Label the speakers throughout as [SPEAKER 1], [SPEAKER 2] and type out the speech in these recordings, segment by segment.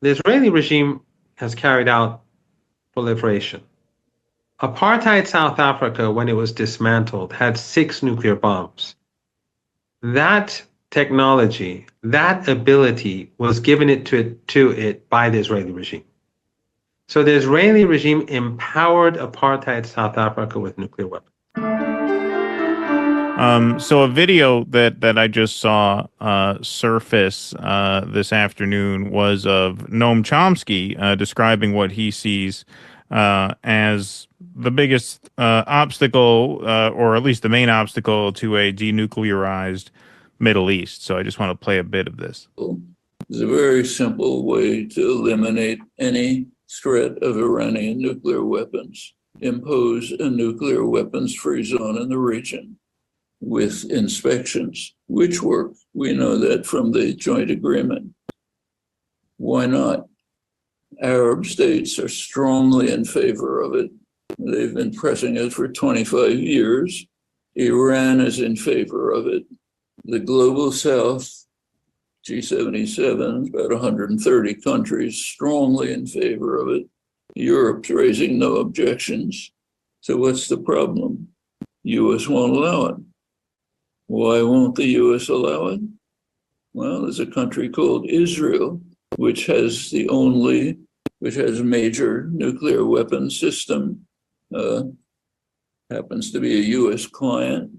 [SPEAKER 1] the Israeli regime has carried out proliferation. Apartheid South Africa, when it was dismantled, had 6 nuclear bombs. That technology, that ability was given to it by the Israeli regime. So the Israeli regime empowered apartheid South Africa with nuclear weapons.
[SPEAKER 2] So a video that I just saw surface this afternoon was of Noam Chomsky describing what he sees as the biggest obstacle, or at least the main obstacle, to a denuclearized Middle East. So I just want to play a bit of this.
[SPEAKER 3] It's a very simple way to eliminate any threat of Iranian nuclear weapons. Impose a nuclear weapons-free zone in the region with inspections, which work. We know that from the joint agreement. Why not? Arab states are strongly in favor of it. They've been pressing it for 25 years. Iran is in favor of it. The global south, G77, about 130 countries, strongly in favor of it. Europe's raising no objections. So what's the problem? US won't allow it. Why won't the US allow it? Well, there's a country called Israel, which has major nuclear weapon system, happens to be a US client.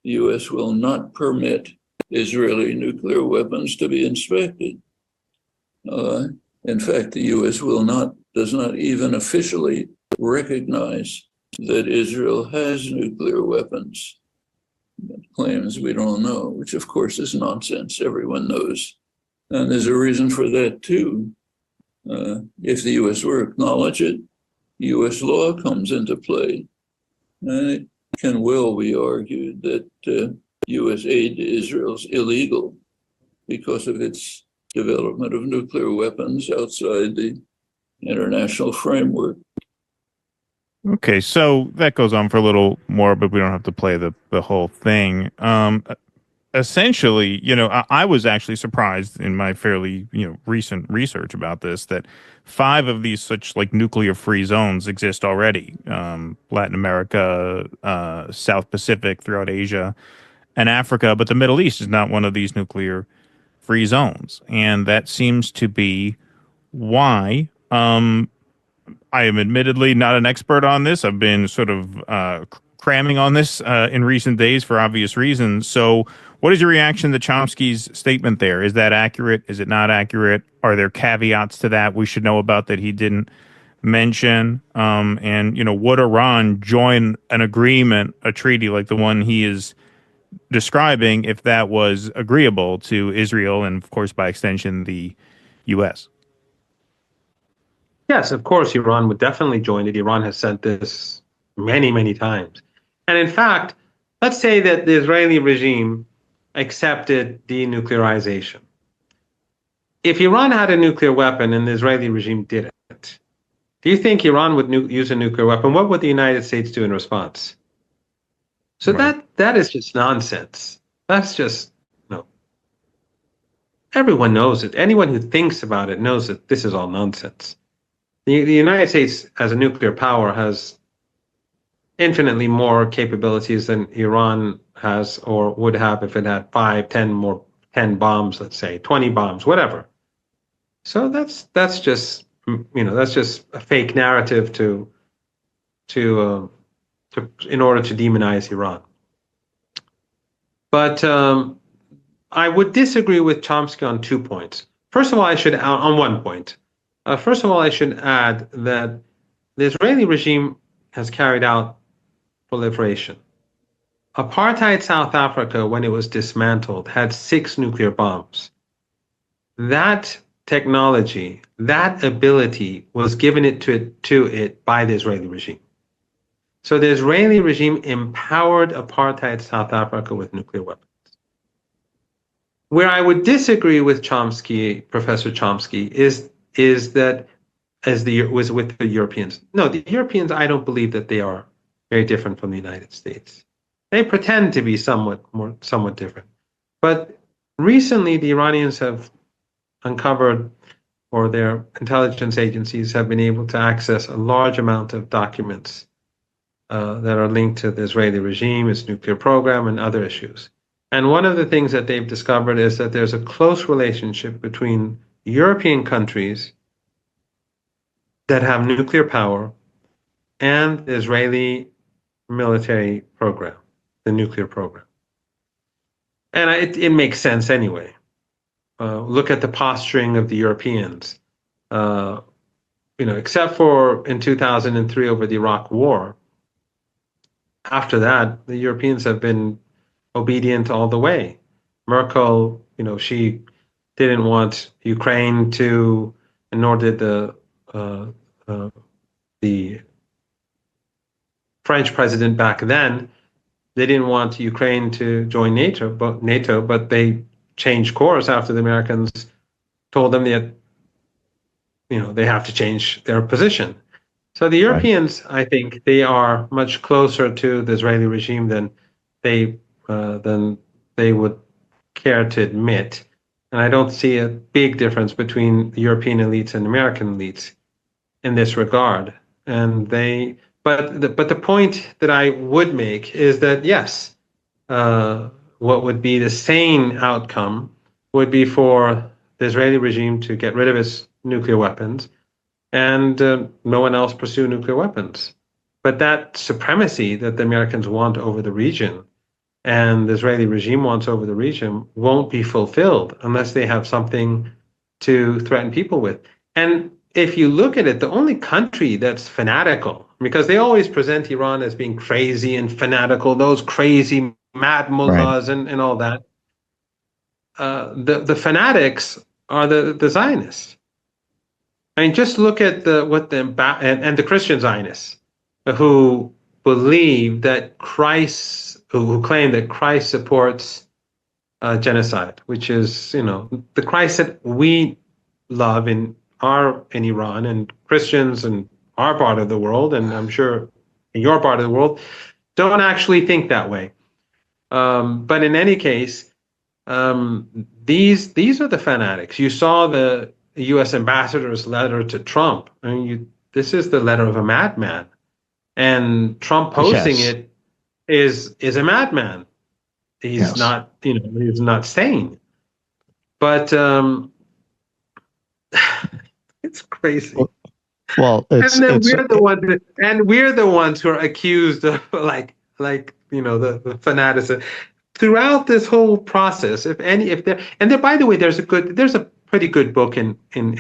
[SPEAKER 3] The US will not permit Israeli nuclear weapons to be inspected. In fact, the US does not even officially recognize that Israel has nuclear weapons. It claims we don't know, which of course is nonsense. Everyone knows. And there's a reason for that too. If the US were to acknowledge it, US law comes into play. And it can well be argued that US aid to Israel is illegal because of its development of nuclear weapons outside the international framework.
[SPEAKER 2] Okay, so that goes on for a little more, but we don't have to play the whole thing. Essentially, I was actually surprised in my fairly, recent research about this that 5 of these such like nuclear-free zones exist already. Latin America, South Pacific, throughout Asia, and Africa, but the Middle East is not one of these nuclear-free zones, and that seems to be why. I am admittedly not an expert on this. I've been sort of cramming on this in recent days for obvious reasons. So what is your reaction to Chomsky's statement there? Is that accurate? Is it not accurate? Are there caveats to that we should know about that he didn't mention? And, would Iran join an agreement, a treaty like the one he is describing, if that was agreeable to Israel and, of course, by extension, the U.S.?
[SPEAKER 1] Yes, of course, Iran would definitely join it. Iran has said this many, many times. And in fact, let's say that the Israeli regime accepted denuclearization. If Iran had a nuclear weapon and the Israeli regime didn't, do you think Iran would use a nuclear weapon? What would the United States do in response? So right. that is just nonsense. That's just, no. Everyone knows it. Anyone who thinks about it knows that this is all nonsense. The United States, as a nuclear power, has infinitely more capabilities than Iran has or would have if it had 5, 10 bombs, let's say, 20 bombs, whatever. So that's just that's just a fake narrative to in order to demonize Iran. But I would disagree with Chomsky on 2 points. First of all, on 1 point. First of all, I should add that the Israeli regime has carried out proliferation. Apartheid South Africa, when it was dismantled, had 6 nuclear bombs. That technology, that ability was given to it by the Israeli regime. So the Israeli regime empowered apartheid South Africa with nuclear weapons. Where I would disagree with Chomsky, Professor Chomsky, is that was with the Europeans. No, the Europeans, I don't believe that they are very different from the United States. They pretend to be somewhat different. But recently, the Iranians have uncovered or their intelligence agencies have been able to access a large amount of documents that are linked to the Israeli regime, its nuclear program, and other issues. And one of the things that they've discovered is that there's a close relationship between European countries that have nuclear power and the Israeli military program, the nuclear program. And it makes sense anyway. Look at the posturing of the Europeans. Except for in 2003 over the Iraq War, after that, the Europeans have been obedient all the way. Merkel, she didn't want Ukraine to, and nor did the French president back then. They didn't want Ukraine to join NATO, but they changed course after the Americans told them that they have to change their position. So the Europeans, I think, they are much closer to the Israeli regime than they would care to admit. And I don't see a big difference between the European elites and American elites in this regard. But the point that I would make is that yes, what would be the sane outcome would be for the Israeli regime to get rid of its nuclear weapons and no one else pursue nuclear weapons. But that supremacy that the Americans want over the region and the Israeli regime wants over the region won't be fulfilled unless they have something to threaten people with. And if you look at it, the only country that's fanatical, because they always present Iran as being crazy and fanatical, those crazy mad mullahs and all that. The fanatics are the Zionists. I mean, just look at the Christian Zionists who believe that who claim that Christ supports genocide, which is the Christ that we love in Iran, and Christians in our part of the world, and I'm sure in your part of the world, don't actually think that way. But in any case, these are the fanatics. You saw the U.S. ambassador's letter to Trump. I mean, this is the letter of a madman, and Trump posting it is a madman. He's not, he's not sane. But it's crazy.
[SPEAKER 4] Well,
[SPEAKER 1] we're the ones who are accused of the fanaticism throughout this whole process. By the way, there's a pretty good book in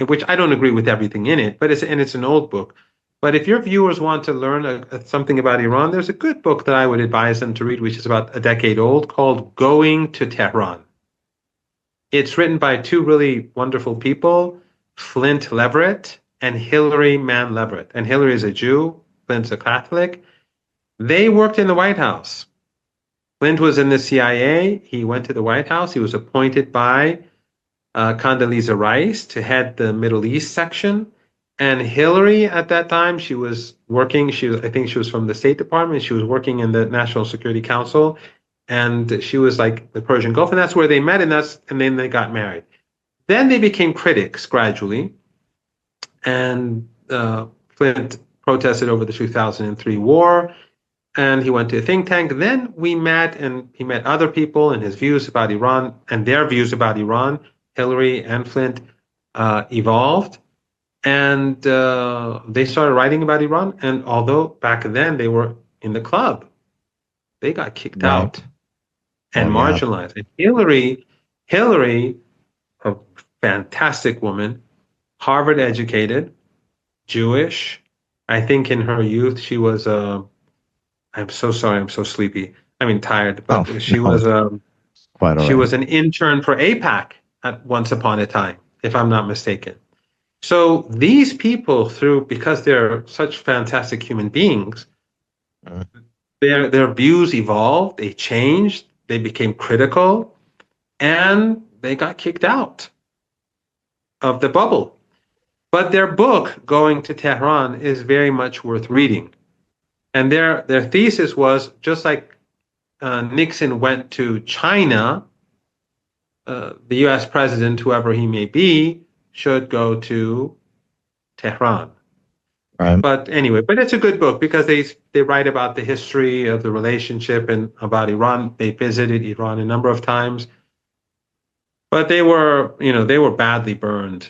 [SPEAKER 1] which I don't agree with everything in it, but it's an old book. But if your viewers want to learn something about Iran, there's a good book that I would advise them to read, which is about a decade old, called Going to Tehran. It's written by two really wonderful people, Flint Leverett and Hillary Mann Leverett. And Hillary is a Jew, Flint's a Catholic. They worked in the White House. Flint was in the CIA. He went to the White House. He was appointed by Condoleezza Rice to head the Middle East section. And Hillary, at that time, she was working. I think she was from the State Department. She was working in the National Security Council, and she was like the Persian Gulf, and that's where they met, and then they got married. Then they became critics gradually, and Flint protested over the 2003 war, and he went to a think tank. Then we met, and he met other people, and his views about Iran and their views about Iran, Hillary and Flint, evolved. And they started writing about Iran. And although back then they were in the club, they got kicked out and marginalized. And Hillary, a fantastic woman, Harvard educated, Jewish. I think in her youth she was I'm so sorry, I'm so sleepy. Tired. But she was was an intern for AIPAC at once upon a time, if I'm not mistaken. So these people, because they're such fantastic human beings, their views evolved, they changed, they became critical, and they got kicked out of the bubble. But their book, Going to Tehran, is very much worth reading. And their thesis was, just like Nixon went to China, the U.S. president, whoever he may be, should go to Tehran.
[SPEAKER 4] Right.
[SPEAKER 1] But anyway, but it's a good book because they write about the history of the relationship and about Iran. They visited Iran a number of times, but they were badly burned,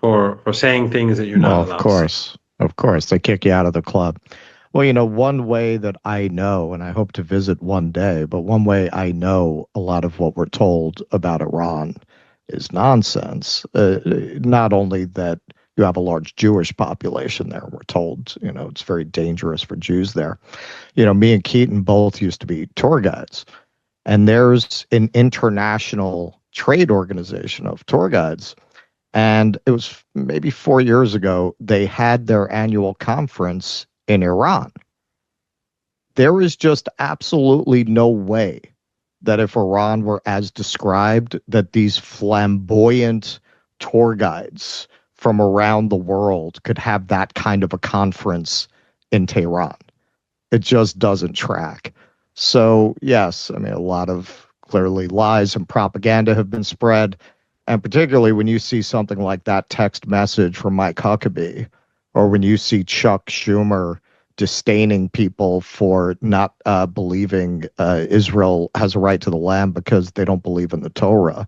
[SPEAKER 1] for saying things that you're not allowed to say.
[SPEAKER 4] Of course, they kick you out of the club. Well, one way that I know, and I hope to visit one day, but one way I know a lot of what we're told about Iran is nonsense. Not only that you have a large Jewish population there, we're told, it's very dangerous for Jews there. Me and Keaton both used to be tour guides, and there's an international trade organization of tour guides. And it was maybe 4 years ago, they had their annual conference in Iran. There is just absolutely no way that if Iran were as described, that these flamboyant tour guides from around the world could have that kind of a conference in Tehran. It just doesn't track. So, yes, a lot of clearly lies and propaganda have been spread. And particularly when you see something like that text message from Mike Huckabee, or when you see Chuck Schumer disdaining people for not believing Israel has a right to the land because they don't believe in the Torah,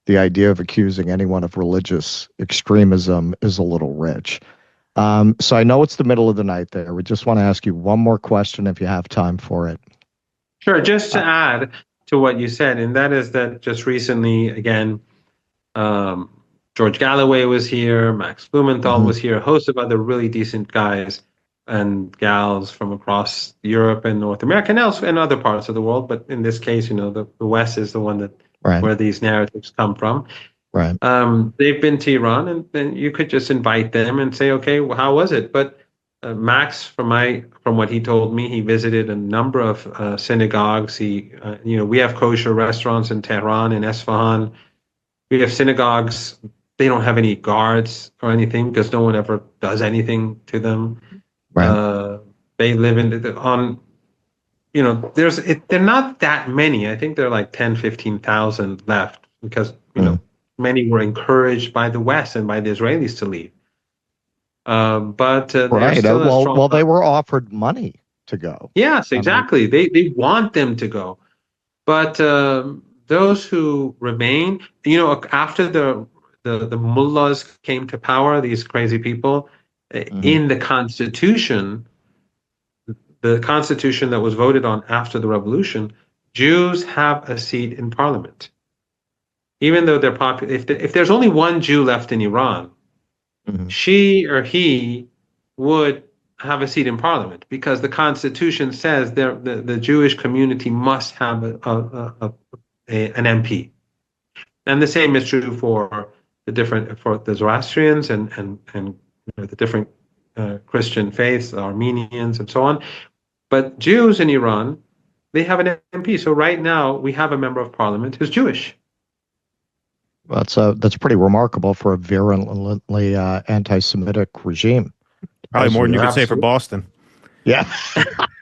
[SPEAKER 4] the idea of accusing anyone of religious extremism is a little rich. So I know it's the middle of the night there. We just want to ask you one more question if you have time for it.
[SPEAKER 1] Sure. Just to add to what you said, and that is that just recently, again, George Galloway was here, Max Blumenthal was here, a host of other really decent guys and gals from across Europe and North America and other parts of the world. But in this case, the West is the one that where these narratives come from.
[SPEAKER 4] Right.
[SPEAKER 1] They've been to Iran, and then you could just invite them and say, okay, well, how was it? But Max, from what he told me, he visited a number of synagogues. We have kosher restaurants in Tehran and Esfahan. We have synagogues. They don't have any guards or anything because no one ever does anything to them. Right. They live they're not that many. I think there are like 10, 15,000 left because, many were encouraged by the West and by the Israelis to leave. But
[SPEAKER 4] right. Well, they were offered money to go.
[SPEAKER 1] Yes, exactly. They want them to go. But those who remain, after the mullahs came to power, these crazy people, in the Constitution that was voted on after the revolution, Jews have a seat in parliament. Even though they're popular, if there's only one Jew left in Iran, she or he would have a seat in parliament because the Constitution says the Jewish community must have an MP. And the same is true for the Zoroastrians and the different Christian faiths, Armenians, and so on. But Jews in Iran, they have an MP. So right now we have a member of parliament who's Jewish.
[SPEAKER 4] That's pretty remarkable for a virulently anti-Semitic regime.
[SPEAKER 2] Probably more than you could say for Boston.
[SPEAKER 4] Yeah.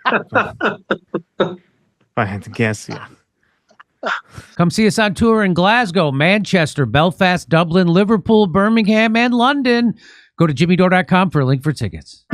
[SPEAKER 2] If I had to guess, yeah.
[SPEAKER 5] Come see us on tour in Glasgow, Manchester, Belfast, Dublin, Liverpool, Birmingham, and London. Go to jimmydore.com for a link for tickets.